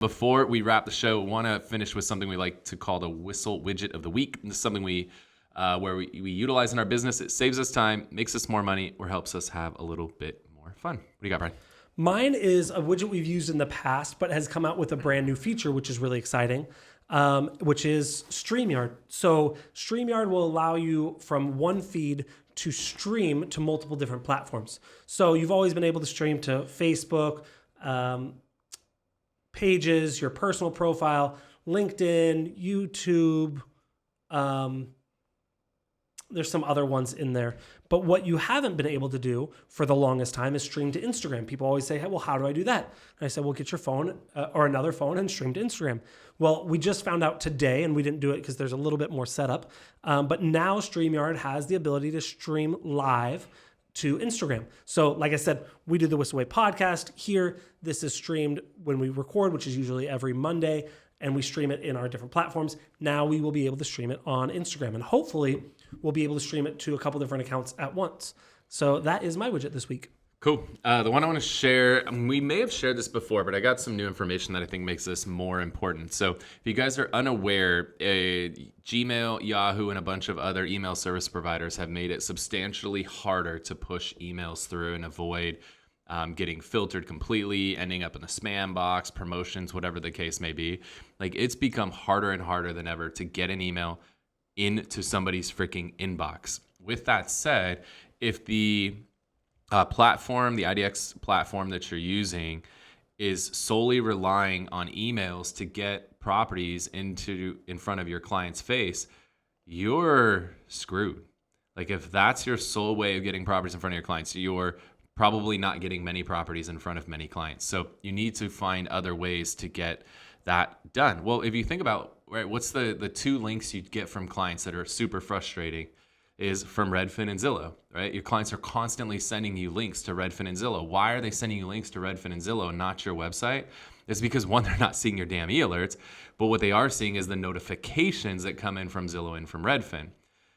Before we wrap the show, want to finish with something we like to call the Whissel Widget of the Week. This is something we utilize in our business. It saves us time, makes us more money, or helps us have a little bit more fun. What do you got, Brian? Mine is a widget we've used in the past, but has come out with a brand new feature, which is really exciting, which is Streamyard. So Streamyard will allow you from one feed to stream to multiple different platforms. So you've always been able to stream to Facebook, Pages, your personal profile, LinkedIn, YouTube. There's some other ones in there. But what you haven't been able to do for the longest time is stream to Instagram. People always say, hey, well, how do I do that? And I said, well, get your phone or another phone and stream to Instagram. Well, we just found out today, and we didn't do it because there's a little bit more setup. But now Streamyard has the ability to stream live to Instagram. So like I said, we do the Whissel Beer podcast here. This is streamed when we record, which is usually every Monday, and we stream it in our different platforms. Now we will be able to stream it on Instagram, and hopefully we'll be able to stream it to a couple different accounts at once. So that is my widget this week. Cool. The one I want to share, we may have shared this before, but I got some new information that I think makes this more important. So if you guys are unaware, Gmail, Yahoo, and a bunch of other email service providers have made it substantially harder to push emails through and avoid getting filtered completely, ending up in the spam box, promotions, whatever the case may be. Like, it's become harder and harder than ever to get an email into somebody's freaking inbox. With that said, if the platform, the IDX platform that you're using, is solely relying on emails to get properties in front of your client's face, you're screwed. Like, if that's your sole way of getting properties in front of your clients, you're probably not getting many properties in front of many clients. So you need to find other ways to get that done. Well, if you think about, right, what's the two links you'd get from clients that are super frustrating is from Redfin and Zillow, right? Your clients are constantly sending you links to Redfin and Zillow. Why are they sending you links to Redfin and Zillow and not your website? It's because, one, they're not seeing your damn e-alerts, but what they are seeing is the notifications that come in from Zillow and from Redfin.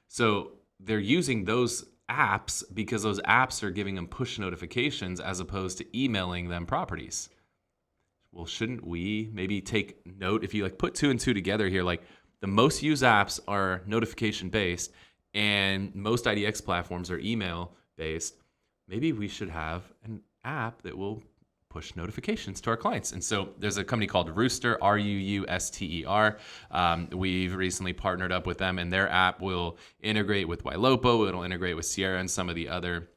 So they're using those apps because those apps are giving them push notifications as opposed to emailing them properties. Well, shouldn't we maybe take note, if you like put two and two together here, like the most used apps are notification based and most IDX platforms are email based. Maybe we should have an app that will push notifications to our clients. And so there's a company called Ruuster, Ruuster. We've recently partnered up with them, and their app will integrate with Ylopo. It'll integrate with Sierra and some of the other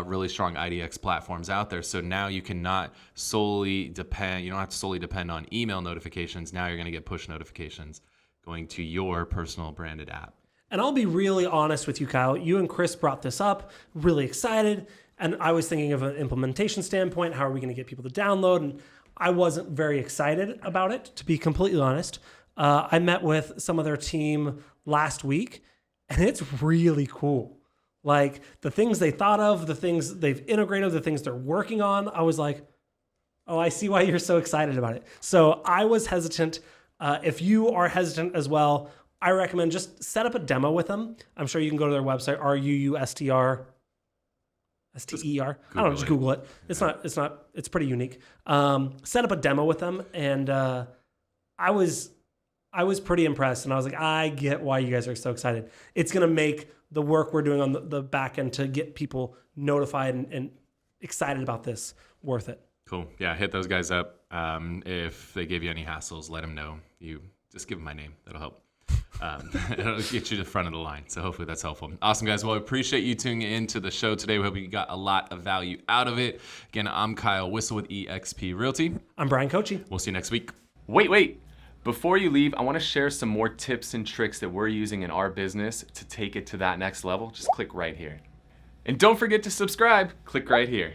really strong IDX platforms out there. So now you cannot solely depend, you don't have to solely depend on email notifications. Now you're going to get push notifications going to your personal branded app. And I'll be really honest with you, Kyle. You and Chris brought this up, really excited. And I was thinking of an implementation standpoint, how are we going to get people to download? And I wasn't very excited about it, to be completely honest. I met with some of their team last week, and it's really cool. Like, the things they thought of, the things they've integrated, the things they're working on, I was like, oh, I see why you're so excited about it. So I was hesitant. If you are hesitant as well, I recommend just set up a demo with them. I'm sure you can go to their website, Ruuster. S-T-E-R. I don't know, just Google it. It's pretty unique. Set up a demo with them, and I was pretty impressed, and I was like, I get why you guys are so excited. It's going to make the work we're doing on the back end to get people notified and excited about this worth it. Cool. Yeah, hit those guys up. If they give you any hassles, let them know. You just give them my name. That'll help. It'll get you to the front of the line. So hopefully that's helpful. Awesome, guys. Well, I appreciate you tuning into the show today. We hope you got a lot of value out of it. Again, I'm Kyle Whissel with eXp Realty. I'm Brian Kochi. We'll see you next week. Wait. Before you leave, I want to share some more tips and tricks that we're using in our business to take it to that next level. Just click right here. And don't forget to subscribe. Click right here.